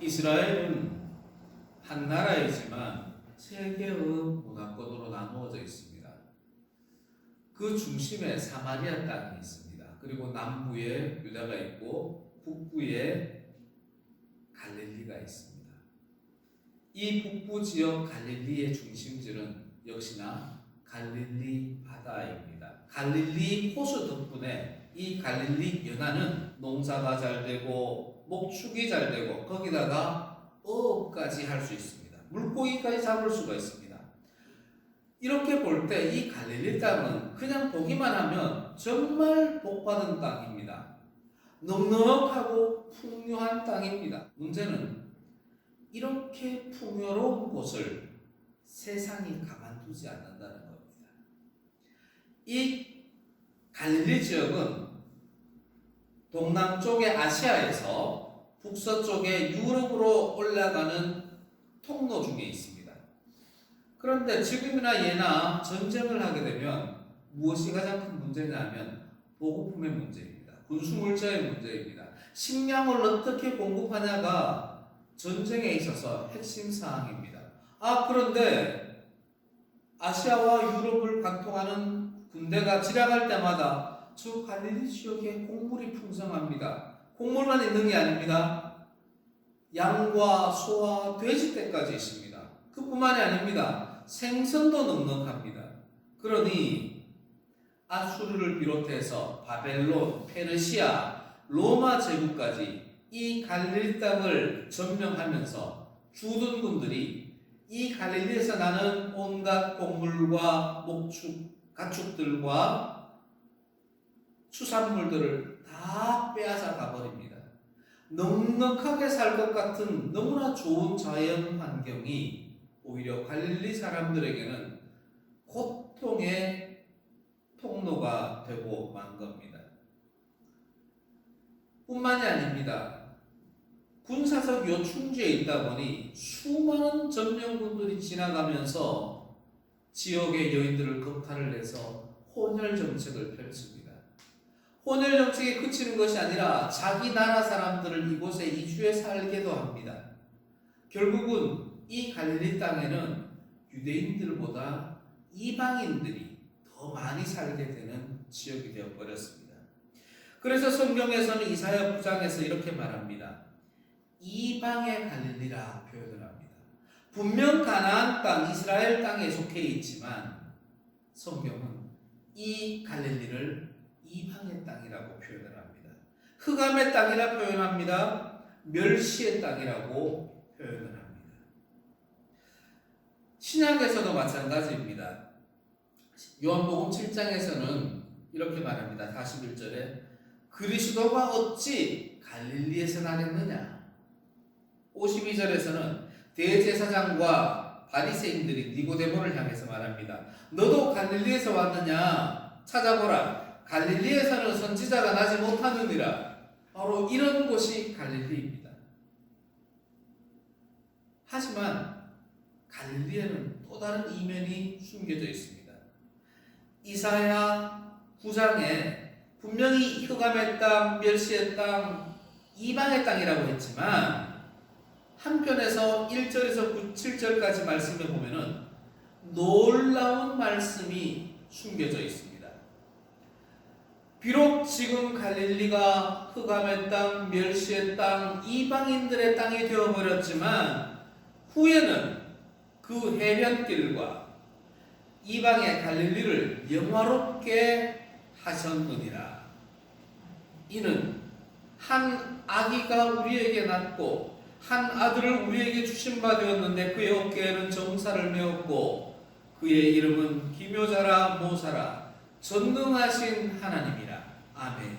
이스라엘은 한 나라이지만 세 개의 문화권으로 나누어져 있습니다. 그 중심에 사마리아 땅이 있습니다. 그리고 남부에 유다가 있고 북부에 갈릴리가 있습니다. 이 북부 지역 갈릴리의 중심지는 역시나 갈릴리 바다입니다. 갈릴리 호수 덕분에 이 갈릴리 연안은 농사가 잘 되고 목축이 잘 되고 거기다가 어업까지 할 수 있습니다. 물고기까지 잡을 수가 있습니다. 이렇게 볼 때 이 갈릴리 땅은 그냥 보기만 하면 정말 복받은 땅입니다. 넉넉하고 풍요한 땅입니다. 문제는 이렇게 풍요로운 곳을 세상이 가만두지 않는다는 겁니다. 이 갈릴리 지역은 동남쪽의 아시아에서 북서쪽의 유럽으로 올라가는 통로 중에 있습니다. 그런데 지금이나 예나 전쟁을 하게 되면 무엇이 가장 큰 문제냐면 보급품의 문제입니다. 군수물자의 문제입니다. 식량을 어떻게 공급하냐가 전쟁에 있어서 핵심 사항입니다. 그런데 아시아와 유럽을 관통하는 군대가 지나갈 때마다 저 갈릴리 지역에 곡물이 풍성합니다. 곡물만 있는 게 아닙니다. 양과 소와 돼지떼까지 있습니다. 그뿐만이 아닙니다. 생선도 넉넉합니다. 그러니 아수르를 비롯해서 바벨론, 페르시아, 로마 제국까지 이 갈릴리 땅을 점령하면서 주둔군들이 이 갈릴리에서 나는 온갖 곡물과 목축, 가축들과 수산물들을 다 빼앗아 가버립니다. 넉넉하게 살 것 같은 너무나 좋은 자연 환경이 오히려 갈릴리 사람들에게는 고통의 통로가 되고 만 겁니다. 뿐만이 아닙니다. 군사적 요충지에 있다 보니 수많은 점령군들이 지나가면서 지역의 여인들을 겁탈을 해서 혼혈 정책을 펼칩니다. 혼혈 정책에 그치는 것이 아니라 자기 나라 사람들을 이곳에 이주해 살게도 합니다. 결국은 이 갈릴리 땅에는 유대인들보다 이방인들이 더 많이 살게 되는 지역이 되어버렸습니다. 그래서 성경에서는 이사야 9장에서 이렇게 말합니다. 이방의 갈릴리라 표현을 합니다. 분명 가나안 땅, 이스라엘 땅에 속해 있지만 성경은 이 갈릴리를 이방의 땅이라고 표현을 합니다. 흑암의 땅이라 표현합니다. 멸시의 땅이라고 표현을 합니다. 신약에서도 마찬가지입니다. 요한복음 7장에서는 이렇게 말합니다. 41절에 그리스도가 어찌 갈릴리에서 나겠느냐. 52절에서는 대제사장과 바리새인들이 니고데모를 향해서 말합니다. 너도 갈릴리에서 왔느냐? 찾아보라. 갈릴리에서는 선지자가 나지 못하느니라. 바로 이런 곳이 갈릴리입니다. 하지만 갈릴리에는 또 다른 이면이 숨겨져 있습니다. 이사야 9장에 분명히 흑암의 땅, 멸시의 땅, 이방의 땅이라고 했지만 한편에서 1절에서 7절까지 말씀에 보면은 놀라운 말씀이 숨겨져 있습니다. 비록 지금 갈릴리가 흑암의 땅, 멸시의 땅, 이방인들의 땅이 되어버렸지만 후에는 그 해변길과 이방의 갈릴리를 영화롭게 하셨느니라. 이는 한 아기가 우리에게 낳고 한 아들을 우리에게 주신 바 되었는데 그의 어깨에는 정사를 메었고 그의 이름은 기묘자라 모사라 전능하신 하나님이라. 아멘.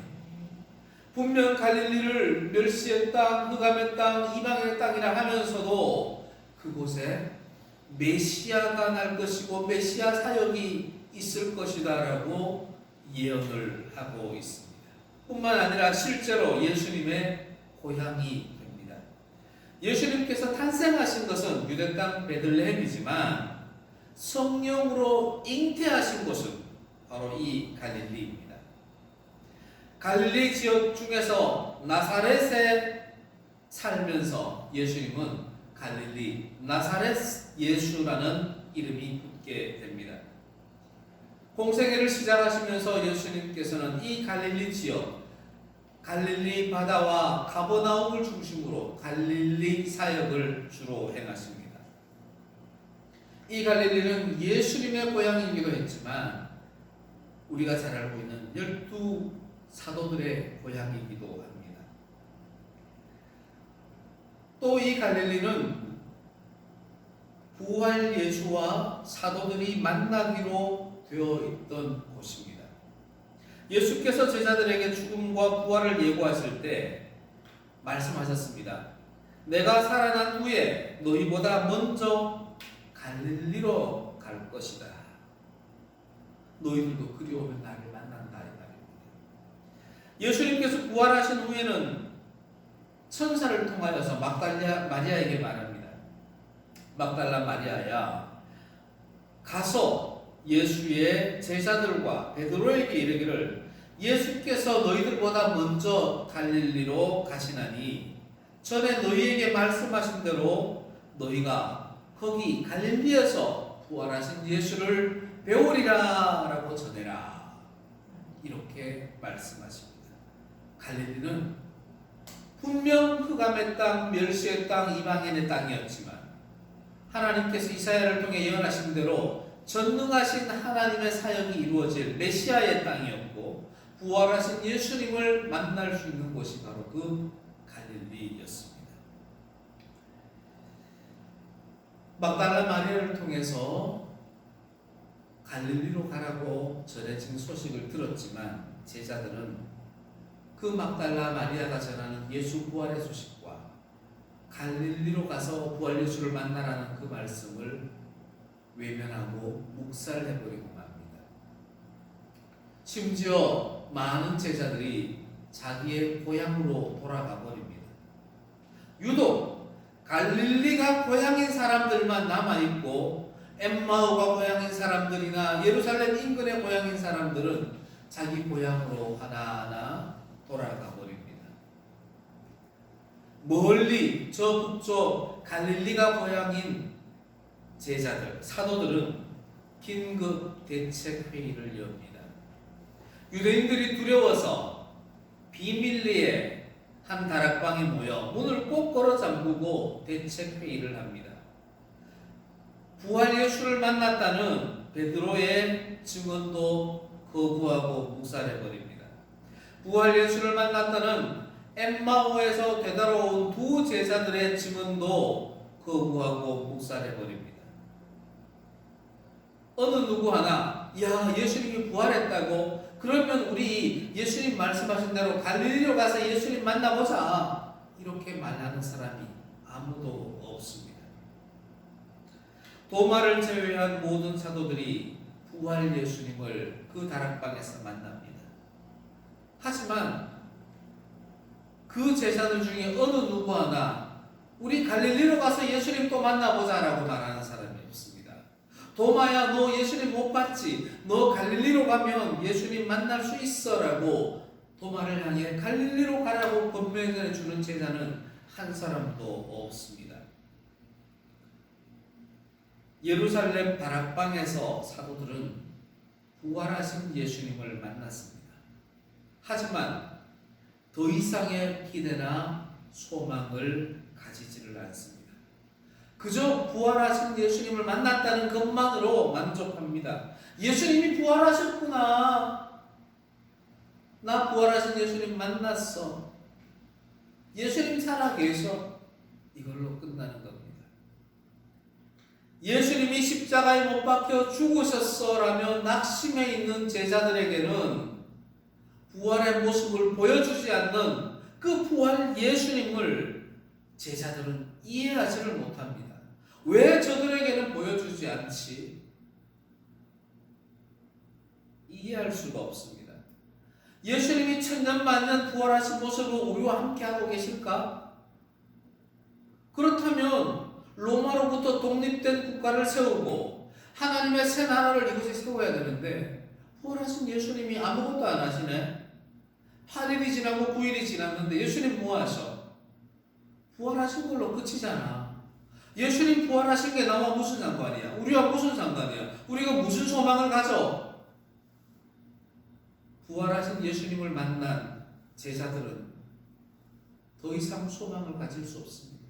분명 갈릴리를 멸시의 땅, 흑암의 땅, 이방의 땅이라 하면서도 그곳에 메시아가 날 것이고 메시아 사역이 있을 것이다 라고 예언을 하고 있습니다. 뿐만 아니라 실제로 예수님의 고향이 됩니다. 예수님께서 탄생하신 것은 유대 땅 베들레헴이지만 성령으로 잉태하신 곳은 바로 이 갈릴리입니다. 갈릴리 지역 중에서 나사렛에 살면서 예수님은 갈릴리 나사렛 예수라는 이름이 붙게 됩니다. 공생애를 시작하시면서 예수님께서는 이 갈릴리 지역, 갈릴리 바다와 가버나움을 중심으로 갈릴리 사역을 주로 행하십니다. 이 갈릴리는 예수님의 고향이기도 했지만 우리가 잘 알고 있는 12 사도들의 고향이기도 합니다. 또 이 갈릴리는 부활 예수와 사도들이 만나기로 되어 있던 곳입니다. 예수께서 제자들에게 죽음과 부활을 예고하실 때 말씀하셨습니다. 내가 살아난 후에 너희보다 먼저 갈릴리로 갈 것이다. 너희들도 그리 오면 나를 만난다. 이 말입니다. 예수님께서 부활하신 후에는 천사를 통하여서 막달라 마리아에게 말합니다. 막달라 마리아야, 가서 예수의 제자들과 베드로에게 이르기를 예수께서 너희들보다 먼저 갈릴리로 가시나니 전에 너희에게 말씀하신 대로 너희가 거기 갈릴리에서 부활하신 예수를 배우리라 라고 전해라. 이렇게 말씀하십니다. 갈릴리는 분명 흑암의 땅, 멸시의 땅, 이방인의 땅이었지만 하나님께서 이사야를 통해 예언하신 대로 전능하신 하나님의 사역이 이루어질 메시아의 땅이었고 부활하신 예수님을 만날 수 있는 곳이 바로 그 갈릴리였습니다. 막달라 마리아를 통해서 갈릴리로 가라고 전해진 소식을 들었지만 제자들은 그 막달라 마리아가 전하는 예수 부활의 소식과 갈릴리로 가서 부활 예수를 만나라는 그 말씀을 외면하고 묵살해버리고 맙니다. 심지어 많은 제자들이 자기의 고향으로 돌아가 버립니다. 유독 갈릴리가 고향인 사람들만 남아있고 엠마오가 고향인 사람들이나 예루살렘 인근의 고향인 사람들은 자기 고향으로 하나하나 돌아가 버립니다. 멀리 저 북쪽 갈릴리가 고향인 제자들, 사도들은 긴급 대책 회의를 엽니다. 유대인들이 두려워서 비밀리에 한 다락방에 모여 문을 꼭 걸어 잠그고 대책 회의를 합니다. 부활 예수를 만났다는 베드로의 증언도 거부하고 묵살해 버립니다. 부활 예수를 만났다는 엠마오에서 되돌아온 두 제자들의 증언도 거부하고 묵살해 버립니다. 어느 누구 하나 야 예수님이 부활했다고 그러면 우리 예수님 말씀하신 대로 갈릴리로 가서 예수님 만나보자 이렇게 말하는 사람이 아무도 없습니다. 도마를 제외한 모든 사도들이 부활 예수님을 그 다락방에서 만납니다. 하지만 그 제자들 중에 어느 누구 하나 우리 갈릴리로 가서 예수님 또 만나보자라고 말하는 사람이 없습니다. 도마야 너 예수님 못 봤지? 너 갈릴리로 가면 예수님 만날 수 있어라고 도마를 향해 갈릴리로 가라고 권면해 주는 제자는 한 사람도 없습니다. 예루살렘 다락방에서 사도들은 부활하신 예수님을 만났습니다. 하지만 더 이상의 기대나 소망을 가지지를 않습니다. 그저 부활하신 예수님을 만났다는 것만으로 만족합니다. 예수님이 부활하셨구나. 나 부활하신 예수님 만났어. 예수님 살아계셔. 이걸로 끝나는 겁니다. 예수님이 십자가에 못 박혀 죽으셨어라며 낙심해 있는 제자들에게는 부활의 모습을 보여주지 않는 그 부활 예수님을 제자들은 이해하지를 못합니다. 왜 저들에게는 보여주지 않지? 이해할 수가 없습니다. 예수님이 천년만년 부활하신 모습을 우리와 함께하고 계실까? 그렇다면 로마로부터 독립된 국가를 세우고 하나님의 새 나라를 이곳에 세워야 되는데 부활하신 예수님이 아무것도 안 하시네. 8일이 지나고 9일이 지났는데 예수님 뭐 하셔? 부활하신 걸로 끝이잖아. 예수님 부활하신 게 나와 무슨 상관이야? 우리와 무슨 상관이야? 우리가 무슨 소망을 가져? 부활하신 예수님을 만난 제자들은 더 이상 소망을 가질 수 없습니다.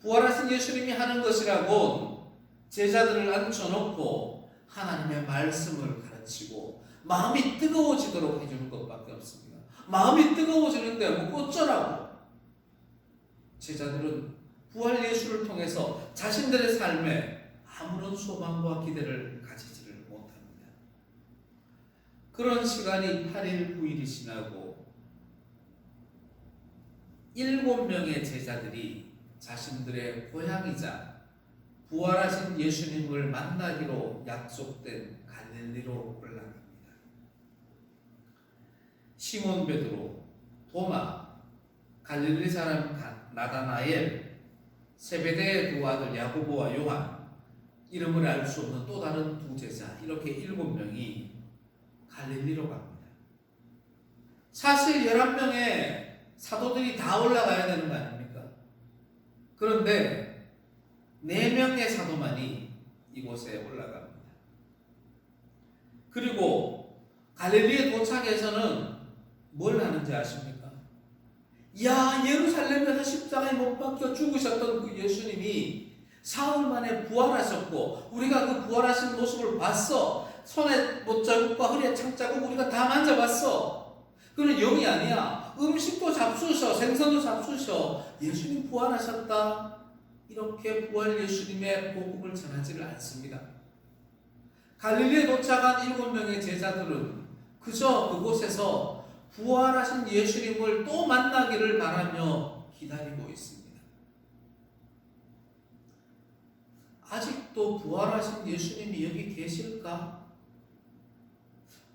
부활하신 예수님이 하는 것이라고 제자들을 앉혀놓고 하나님의 말씀을 가르치고 마음이 뜨거워지도록 해주는 것밖에 없습니다. 마음이 뜨거워지는데 뭐 어쩌라고? 제자들은 부활 예수를 통해서 자신들의 삶에 아무런 소망과 기대를 가지지를 못합니다. 그런 시간이 8일, 9일이 지나고 7명의 제자들이 자신들의 고향이자 부활하신 예수님을 만나기로 약속된 갈릴리로 올라갑니다. 시몬 베드로, 도마, 갈릴리 사람 나다나엘, 세베대의 두 아들 야고보와 요한, 이름을 알 수 없는 또 다른 두 제자, 이렇게 7명이 갈릴리로 갑니다. 사실 11명의 사도들이 다 올라가야 되는 거 아닙니까? 그런데 4명의 사도만이 이곳에 올라갑니다. 그리고 갈릴리에 도착해서는 뭘 하는지 아십니까? 예루살렘에서 십자가에 못 박혀 죽으셨던 그 예수님이 사흘 만에 부활하셨고 우리가 그 부활하신 모습을 봤어. 손에 못자국과 허리에 창자국 우리가 다 만져봤어. 그건 영이 아니야. 음식도 잡수셔, 생선도 잡수셔. 예수님 부활하셨다. 이렇게 부활 예수님의 복음을 전하지를 않습니다. 갈릴리에 도착한 7명의 제자들은 그저 그곳에서 부활하신 예수님을 또 만나기를 바라며 기다리고 있습니다. 아직도 부활하신 예수님이 여기 계실까?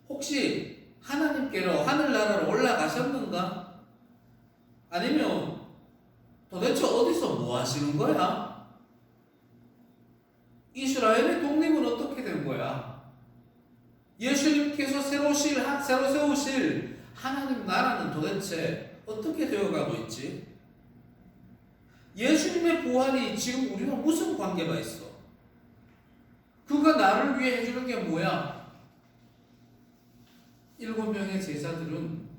혹시 하나님께로 하늘나라로 올라가셨는가? 아니면 도대체 어디서 뭐 하시는 거야? 이스라엘의 독립은 어떻게 된 거야? 예수님께서 새로 세우실 하나님 나라는 도대체 어떻게 되어가고 있지? 예수님의 부활이 지금 우리와 무슨 관계가 있어? 그가 나를 위해 해주는 게 뭐야? 7명의 제자들은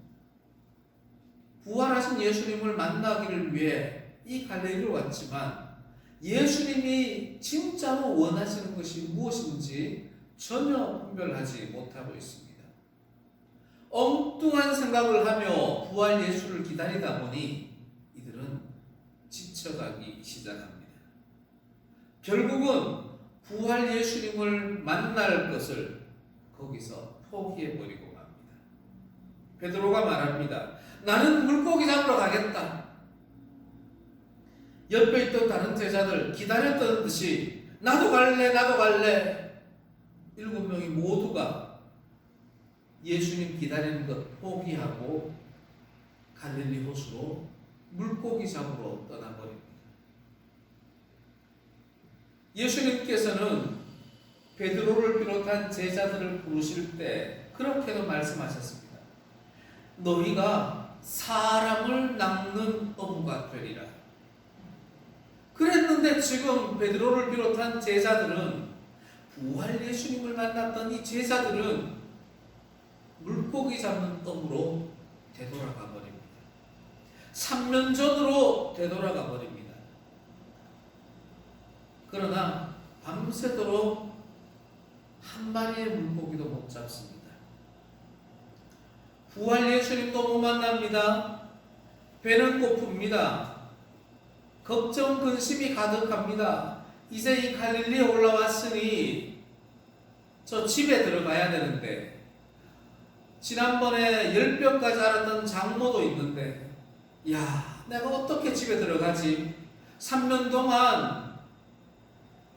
부활하신 예수님을 만나기를 위해 이 갈릴리로 왔지만 예수님이 진짜로 원하시는 것이 무엇인지 전혀 분별하지 못하고 있습니다. 엉뚱한 생각을 하며 부활 예수를 기다리다 보니 이들은 지쳐가기 시작합니다. 결국은 부활 예수님을 만날 것을 거기서 포기해버리고 맙니다. 베드로가 말합니다. 나는 물고기 잡으러 가겠다. 옆에 있던 다른 제자들 기다렸던 듯이 나도 갈래, 나도 갈래. 7명이 모두가 예수님 기다리는 것 포기하고 갈릴리 호수로 물고기 잡으러 떠나버립니다. 예수님께서는 베드로를 비롯한 제자들을 부르실 때 그렇게도 말씀하셨습니다. 너희가 사람을 낚는 어부가 되리라. 그랬는데 지금 베드로를 비롯한 제자들은 부활 예수님을 만났던 이 제자들은 물고기 잡는 어부로 되돌아가 버립니다. 3년 전으로 되돌아가 버립니다. 그러나 밤새도록 한 마리의 물고기도 못 잡습니다. 부활 예수님도 못 만납니다. 배는 고픕니다. 걱정 근심이 가득합니다. 이제 이 갈릴리에 올라왔으니 저 집에 들어가야 되는데 지난번에 열병까지 앓았던 장모도 있는데 내가 어떻게 집에 들어가지? 3년 동안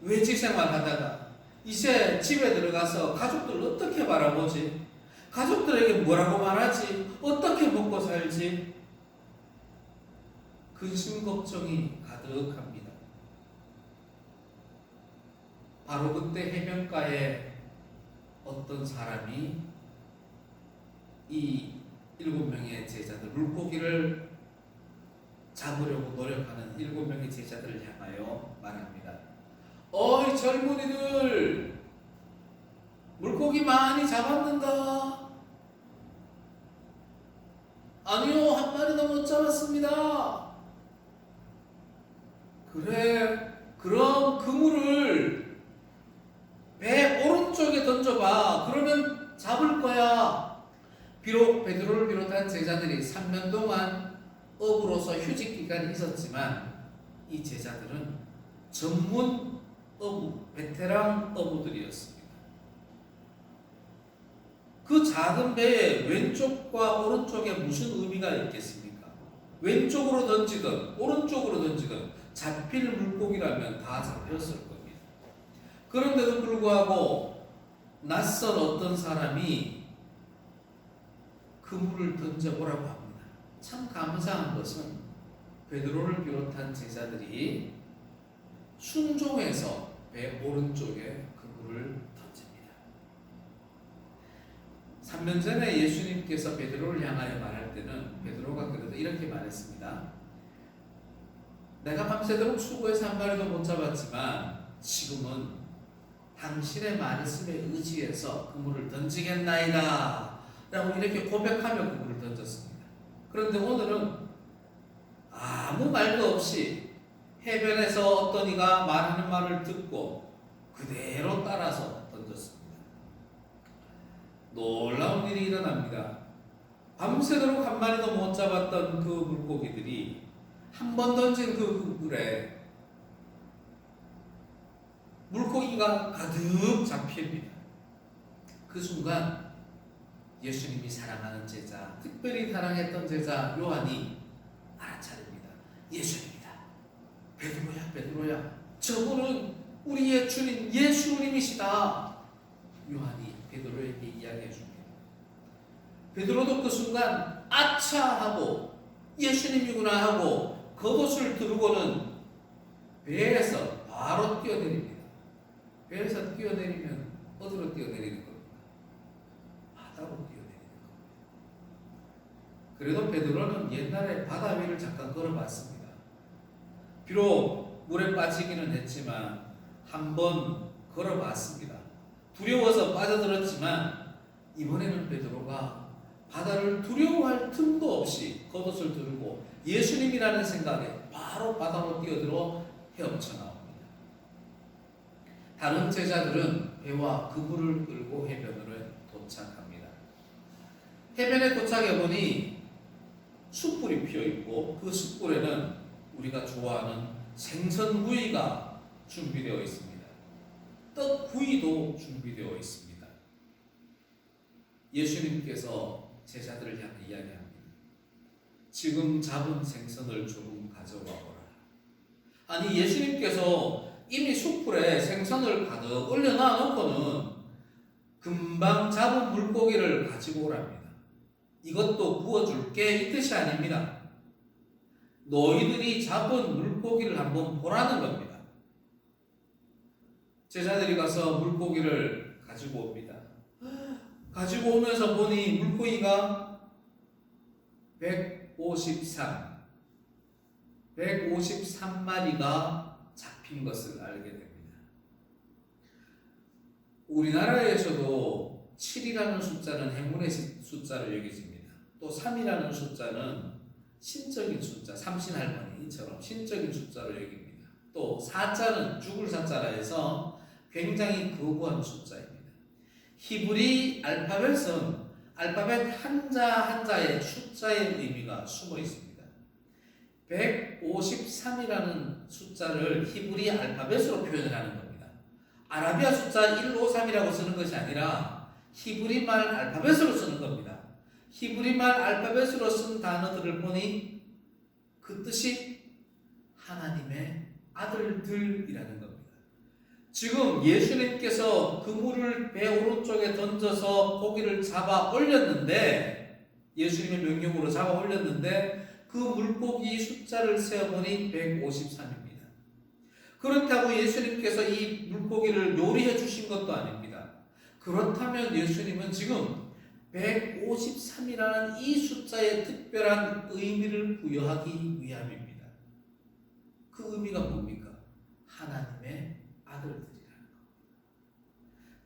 외지 생활하다가 이제 집에 들어가서 가족들 어떻게 바라보지? 가족들에게 뭐라고 말하지? 어떻게 먹고 살지? 근심 걱정이 가득합니다. 바로 그때 해변가에 어떤 사람이 이 7명의 제자들 물고기를 잡으려고 노력하는 7명의 제자들을 향하여 말합니다. 어이 젊은이들, 물고기 많이 잡았는가? 아니요, 한 마리도 못 잡았습니다. 그래, 그럼 그물을 배 오른쪽에 던져봐. 그러면 잡을 거야. 비록 베드로를 비롯한 제자들이 3년 동안 어부로서 휴직 기간이 있었지만 이 제자들은 전문 어부, 베테랑 어부들이었습니다. 그 작은 배에 왼쪽과 오른쪽에 무슨 의미가 있겠습니까? 왼쪽으로 던지든 오른쪽으로 던지든 잡힐 물고기라면 다 잡혔을 겁니다. 그런데도 불구하고 낯선 어떤 사람이 그물을 던져보라고 합니다. 참 감사한 것은 베드로를 비롯한 제자들이 순종해서 배 오른쪽에 그물을 던집니다. 3년 전에 예수님께서 베드로를 향하여 말할 때는 베드로가 그래도 이렇게 말했습니다. 내가 밤새도록 수고해서 한 마리도 못 잡았지만 지금은 당신의 말씀에 의지해서 그물을 던지겠나이다 라고 이렇게 고백하며 그물을 던졌습니다. 그런데 오늘은 아무 말도 없이 해변에서 어떤 이가 말하는 말을 듣고 그대로 따라서 던졌습니다. 놀라운 일이 일어납니다. 밤새도록 한 마리도 못 잡았던 그 물고기들이 한 번 던진 그 그물에 물고기가 가득 잡힙니다. 그 순간 예수님이 사랑하는 제자, 특별히 사랑했던 제자 요한이 알아차립니다. 예수님이다. 베드로야, 베드로야. 저분은 우리의 주님 예수님이시다. 요한이 베드로에게 이야기해 줍니다. 베드로도 그 순간 아차 하고 예수님이구나 하고 겉옷을 들고는 배에서 바로 뛰어내립니다. 배에서 뛰어내리면 어디로 뛰어내리는 겁니까? 바다로 뛰어내리는 겁니다. 그래도 베드로는 옛날에 바다 위를 잠깐 걸어봤습니다. 비록 물에 빠지기는 했지만 한번 걸어봤습니다. 두려워서 빠져들었지만 이번에는 베드로가 바다를 두려워할 틈도 없이 겉옷을 들고 예수님이라는 생각에 바로 바다로 뛰어들어 헤엄쳐 나옵니다. 다른 제자들은 배와 그물을 끌고 해변으로 도착합니다. 해변에 도착해 보니 숯불이 피어 있고 그 숯불에는 우리가 좋아하는 생선구이가 준비되어 있습니다. 떡구이도 준비되어 있습니다. 예수님께서 제자들을 향해 이야기합니다. 지금 잡은 생선을 조금 가져와 보라. 아니, 예수님께서 이미 숯불에 생선을 가득 올려놔 놓고는 금방 잡은 물고기를 가지고 오랍니다. 이것도 구워줄게 이 뜻이 아닙니다. 너희들이 잡은 물고기를 한번 보라는 겁니다. 제자들이 가서 물고기를 가지고 옵니다. 가지고 오면서 보니 물고기가 153마리가 잡힌 것을 알게 됩니다. 우리나라에서도 7이라는 숫자는 행운의 숫자를 여겨집니다. 또 3이라는 숫자는 신적인 숫자, 삼신할머니처럼 신적인 숫자로 여깁니다. 또 4자는 죽을 4자라 해서 굉장히 거부하는 숫자입니다. 히브리 알파벳은 알파벳 한자 한자의 숫자의 의미가 숨어 있습니다. 153이라는 숫자를 히브리 알파벳으로 표현을 하는 겁니다. 아라비아 숫자 153이라고 쓰는 것이 아니라 히브리 말 알파벳으로 쓰는 겁니다. 히브리 말 알파벳으로 쓴 단어들을 보니 그 뜻이 하나님의 아들들이라는 겁니다. 지금 예수님께서 그물을 배 오른쪽에 던져서 고기를 잡아 올렸는데, 예수님의 명령으로 잡아 올렸는데 그 물고기 숫자를 세어보니 153입니다. 그렇다고 예수님께서 이 물고기를 요리해 주신 것도 아닙니다. 그렇다면 예수님은 지금 153이라는 이 숫자에 특별한 의미를 부여하기 위함입니다. 그 의미가 뭡니까? 하나님의 아들들이라는 겁니다.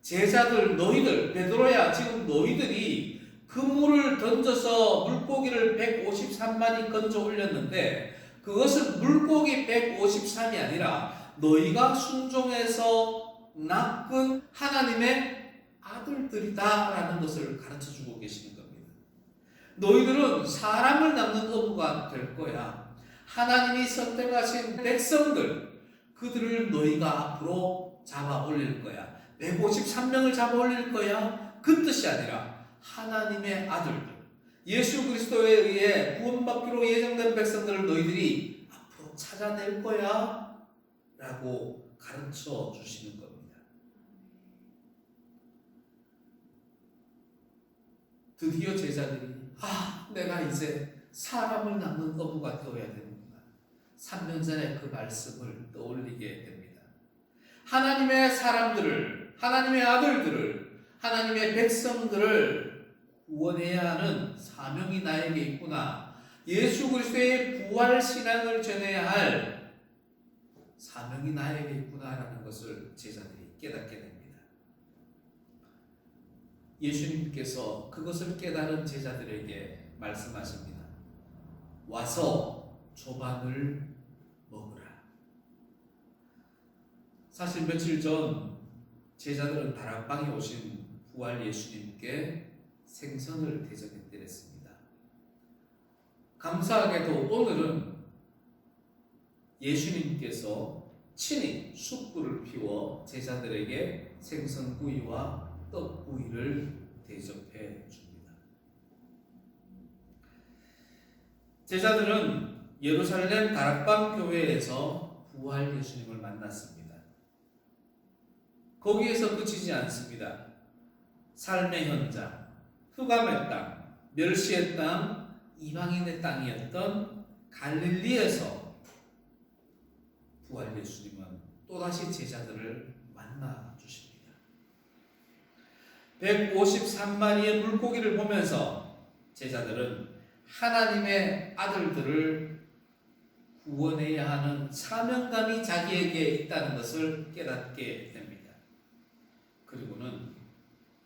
제자들, 너희들, 베드로야, 지금 너희들이 그물을 던져서 물고기를 153마리 건져 올렸는데 그것은 물고기 153이 아니라 너희가 순종해서 낚은 하나님의 아들들이다라는 것을 가르쳐주고 계시는 겁니다. 너희들은 사람을 낚는 어부가 될 거야. 하나님이 선택하신 백성들, 그들을 너희가 앞으로 잡아 올릴 거야. 153명을 잡아 올릴 거야. 그 뜻이 아니라 하나님의 아들들, 예수 그리스도에 의해 구원받기로 예정된 백성들을 너희들이 앞으로 찾아낼 거야 라고 가르쳐 주시는 겁니다. 드디어 제자들이 내가 이제 사람을 낚는 어부가 되어야 되는구나. 3년 전에 그 말씀을 떠올리게 됩니다. 하나님의 사람들을, 하나님의 아들들을, 하나님의 백성들을 구원해야 하는 사명이 나에게 있구나. 예수 그리스도의 부활 신앙을 전해야 할 사명이 나에게 있구나라는 것을 제자들이 깨닫게 됩니다. 예수님께서 그것을 깨달은 제자들에게 말씀하십니다. 와서 조반을 먹으라. 사실 며칠 전 제자들은 다락방에 오신 부활 예수님께 생선을 대접해 드렸습니다. 감사하게도 오늘은 예수님께서 친히 숯불을 피워 제자들에게 생선구이와 떡구이를 대접해 줍니다. 제자들은 예루살렘 다락방 교회에서 부활 예수님을 만났습니다. 거기에서 그치지 않습니다. 삶의 현장, 흑암의 땅, 멸시의 땅, 이방인의 땅이었던 갈릴리에서 부활 예수님은 또다시 제자들을 만나 주십니다. 153마리의 물고기를 보면서 제자들은 하나님의 아들들을 구원해야 하는 사명감이 자기에게 있다는 것을 깨닫게 됩니다. 그리고는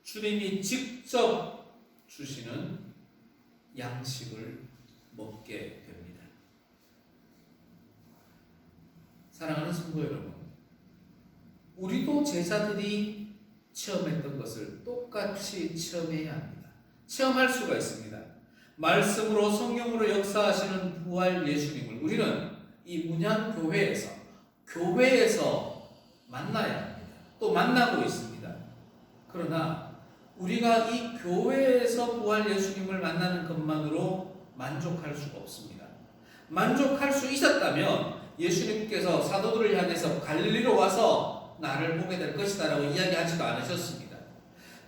주님이 직접 주시는 양식을 먹게 됩니다. 사랑하는 성도 여러분, 우리도 제자들이 체험했던 것을 똑같이 체험해야 합니다. 체험할 수가 있습니다. 말씀으로 성령으로 역사하시는 부활 예수님을 우리는 이 문양교회에서 만나야 합니다. 또 만나고 있습니다. 그러나 우리가 이 교회에서 부활 예수님을 만나는 것만으로 만족할 수가 없습니다. 만족할 수 있었다면 예수님께서 사도들을 향해서 갈릴리로 와서 나를 보게 될 것이다 라고 이야기하지도 않으셨습니다.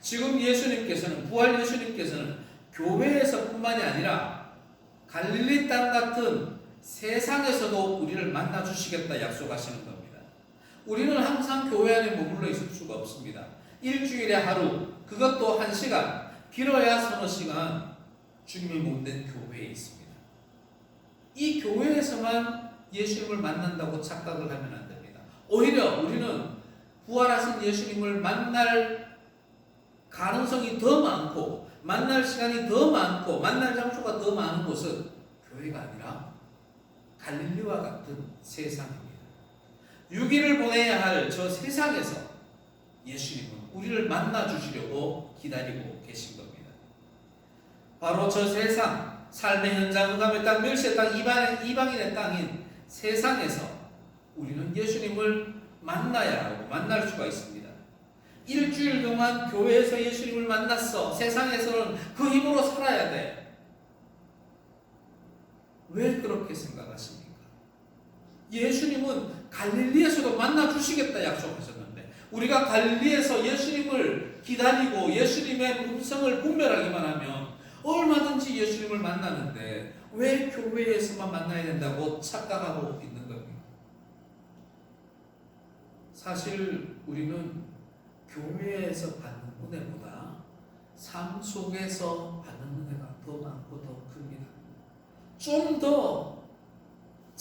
지금 예수님께서는, 부활 예수님께서는 교회에서 뿐만이 아니라 갈릴리 땅 같은 세상에서도 우리를 만나 주시겠다 약속하시는 겁니다. 우리는 항상 교회 안에 머물러 있을 수가 없습니다. 일주일에 하루, 그것도 1시간, 길어야 서너 시간 주님의 몸된 교회에 있습니다. 이 교회에서만 예수님을 만난다고 착각을 하면 안 됩니다. 오히려 우리는 부활하신 예수님을 만날 가능성이 더 많고 만날 시간이 더 많고 만날 장소가 더 많은 곳은 교회가 아니라 갈릴리와 같은 세상입니다. 6일을 보내야 할 저 세상에서 예수님은 우리를 만나 주시려고 기다리고 계신 겁니다. 바로 저 세상, 삶의 현장, 흑암의 땅, 멸시의 땅, 이방인의 땅인 세상에서 우리는 예수님을 만나야 하고 만날 수가 있습니다. 일주일 동안 교회에서 예수님을 만났어. 세상에서는 그 힘으로 살아야 돼. 왜 그렇게 생각하십니까? 예수님은 갈릴리에서도 만나 주시겠다 약속하셨는데 우리가 갈릴리에서 예수님을 기다리고 예수님의 음성을 분별하기만 하면 얼마든지 예수님을 만나는데 왜 교회에서만 만나야 된다고 착각하고 있는 겁니까? 사실 우리는 교회에서 받는 은혜보다 삶 속에서 받는 은혜가 더 많고 더 큽니다. 좀 더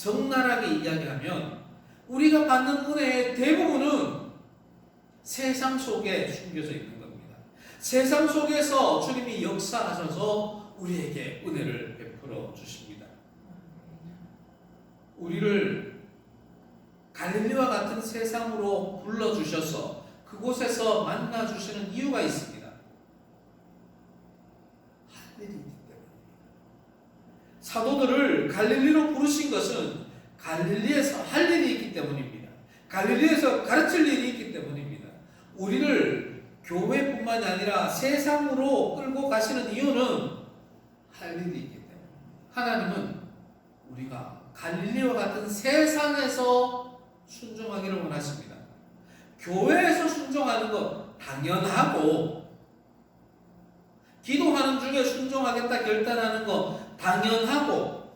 적나라하게 이야기하면 우리가 받는 은혜의 대부분은 세상 속에 숨겨져 있는 겁니다. 세상 속에서 주님이 역사하셔서 우리에게 은혜를 베풀어 주십니다. 우리를 갈릴리와 같은 세상으로 불러주셔서 그곳에서 만나주시는 이유가 있습니다. 할 일이 있기 때문입니다. 사도들을 갈릴리로 부르신 것은 갈릴리에서 할 일이 있기 때문입니다. 갈릴리에서 가르칠 일이 있기 때문입니다. 우리를 교회뿐만이 아니라 세상으로 끌고 가시는 이유는 할 일이 있기 때문입니다. 하나님은 우리가 갈릴리와 같은 세상에서 순종하기를 원하십니다. 교회에서 순종하는 것 당연하고, 기도하는 중에 순종하겠다 결단하는 것 당연하고,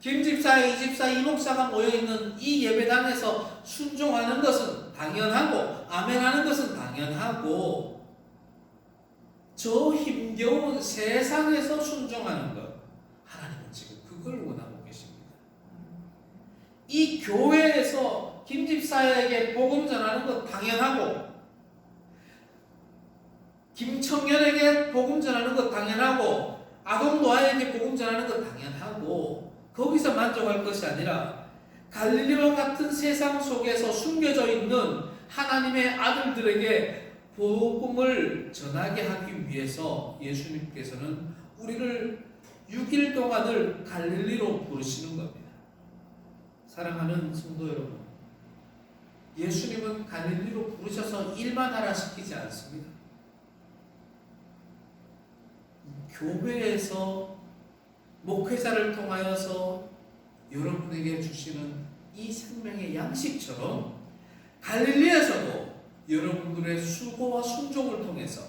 김집사, 이집사, 이목사가 모여있는 이 예배당에서 순종하는 것은 당연하고, 아멘하는 것은 당연하고, 저 힘겨운 세상에서 순종하는 것, 하나님은 지금 그걸 원하고 계십니다. 이 교회에서 김집사에게 복음 전하는 것 당연하고, 김청년에게 복음 전하는 것 당연하고, 아동노아에게 복음 전하는 것 당연하고, 거기서 만족할 것이 아니라 갈릴리와 같은 세상 속에서 숨겨져 있는 하나님의 아들들에게 복음을 전하게 하기 위해서 예수님께서는 우리를 6일 동안을 갈릴리로 부르시는 겁니다. 사랑하는 성도 여러분, 예수님은 갈릴리로 부르셔서 일만 하라 시키지 않습니다. 교회에서 목회자를 통하여서 여러분에게 주시는 이 생명의 양식처럼 갈릴리에서도 여러분들의 수고와 순종을 통해서,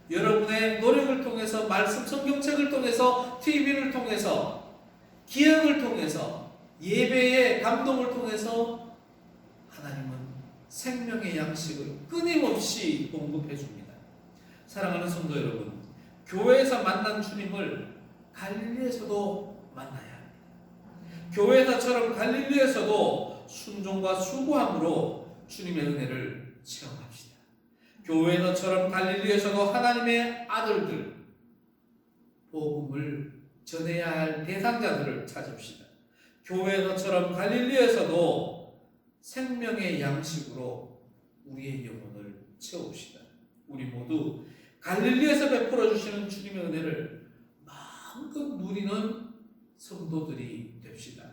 여러분의 노력을 통해서, 말씀 성경책을 통해서, TV를 통해서, 기억을 통해서, 예배의 감동을 통해서 하나님은 생명의 양식을 끊임없이 공급해 줍니다. 사랑하는 성도 여러분, 교회에서 만난 주님을 갈릴리에서도 만나야 합니다. 교회에서처럼 갈릴리에서도 순종과 수고함으로 주님의 은혜를 체험합시다. 교회에서처럼 갈릴리에서도 하나님의 아들들, 복음을 전해야 할 대상자들을 찾읍시다. 교회에서처럼 갈릴리에서도 생명의 양식으로 우리의 영혼을 채웁시다. 우리 모두 갈릴리에서 베풀어 주시는 주님의 은혜를 마음껏 누리는 성도들이 됩시다.